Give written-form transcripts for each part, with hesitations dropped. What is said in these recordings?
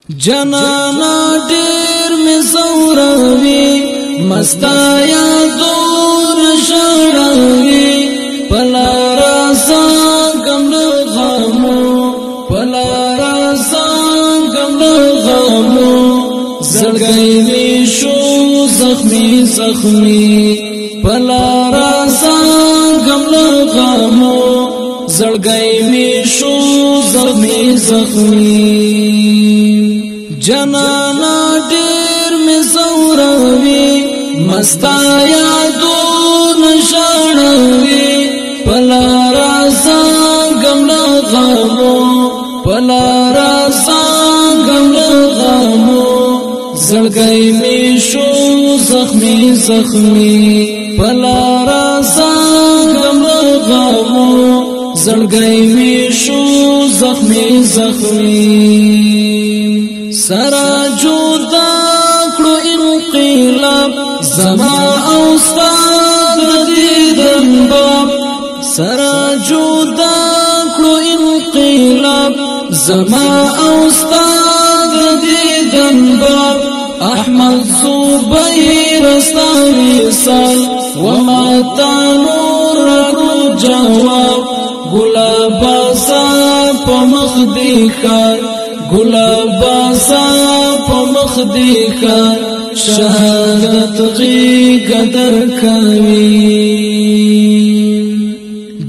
جنانا ډیر می زوروي مستا یادون شړوي پلارا څنګه غمو پلارا څنګه غمو زړګي می شو زخمي زخمي پلارا څنګه غمو زړګي می شو زخمي زخمي جنانا ډیر می زوروي مستا یادون شړوي پلارا څنګه غمو پلارا څنګه غمو زړګي می شو زخمي زخمي پلارا څنګه غمو زړګي می شو زخمي زخمي سرا جودا کړو انقلاب زما او استاد دیدن باب سرا جودا کړو انقلاب زما او استاد دیدن باب احمد زبیر استاوی سال وما تنور کړو جواب ګلابا سا په مخ دی خار گلابا سا پا مخ دیکھا شہادت غی قدر کاوی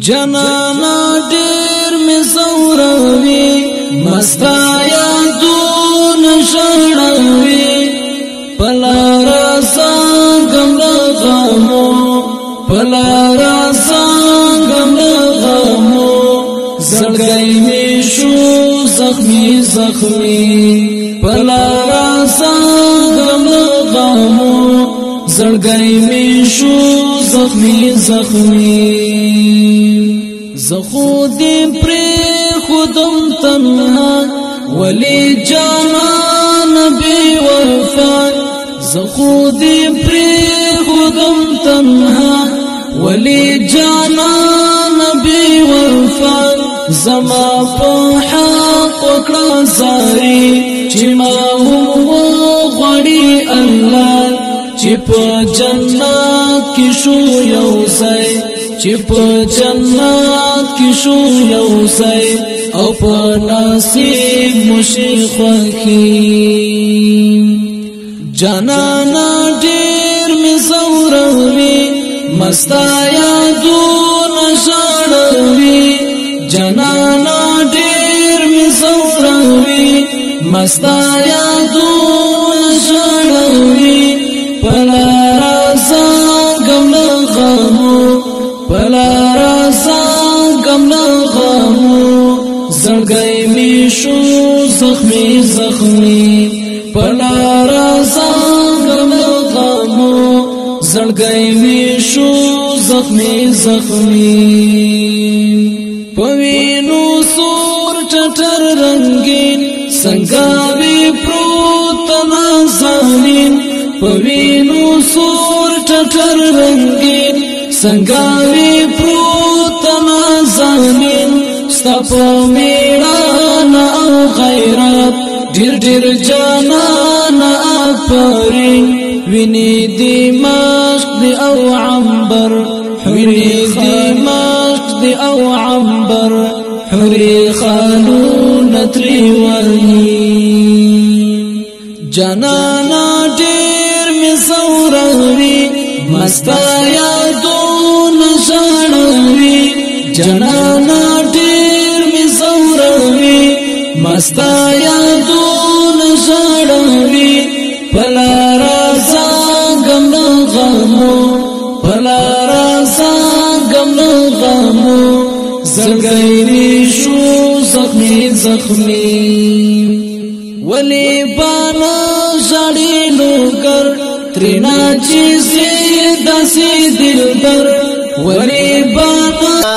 جنانا دیر می زوروی مستا یادون شڑوی پلارا سانگم غمو پلارا سانگم غمو زړګي می شو زخمي زخمي پلارا څنګه غمو زړګي می شو زخمي زخمي زخو دې پر خودم تنها ولی جانا نبی وفا زخو دې پر خودم تنها ولی جانا نبی وفا زما په حق وکړه زاري چې ما غوړي الله چې په جنت کې شو یو ځای چې په جنت کې شو یو ځای او په نصیب مشیخ کی جنانا ډیر می زوروي مستا یادون شړوي جنانا ډیر می زوروي مستا یادون شړوي پلارا څنګه غمو پلارا څنګه غمو زړګي می شو زخمي زخمي پلارا څنګه غمو زړګي می شو زخمي زخمي پوینو سور چټر رنگین سنگاوی پروت نازانین پوینو سور چټر رنگین سنگاوی پروت نازانین ستپ میړانا او غیرت ډیر ډیر جانانا افرین ویني دی مشق دی او عنبر ویني دی مشق دی او عنبر حوري خانو نتري وهي جنانا ډیر می زوروي مستا یادون شړوي جنانا ډیر می زوروي مستا یادون شړوي پلارا څنګه غمو پلارا څنګه غمو زړګي شو زخمي زخمي ولی بانا ژړې لوګر ترنا چې داسې دلبر ولی بانا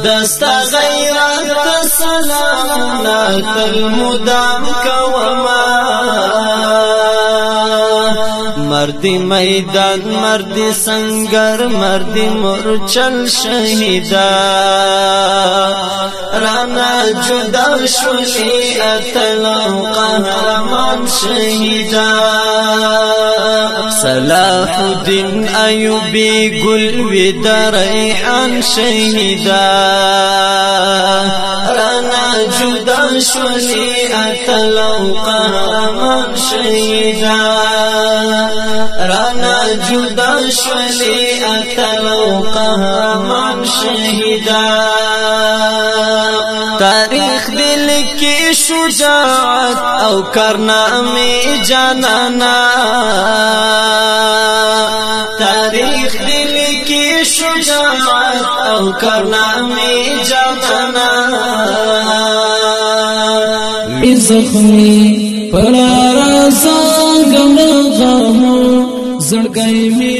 دستا غیرت سلام لا تل مدام کوما مردی میدان مردی سنگر مردی مرچل شهیدا رانا جدا شوی اتلو قهرمان شهیدا صلاح الدین ایوبی گل وی د ریحان شهیدا رانا جدا شولی اتلو قهرمان شهیدا رانا جدا شولی اتلو قهرمان شهیدا تاریخ دل کی شجاعت او کارنامے جانانا تاریخ دل کی شجاعت او کارنامے جانانا زخمی پلارا سانگم غمو زڑگئی می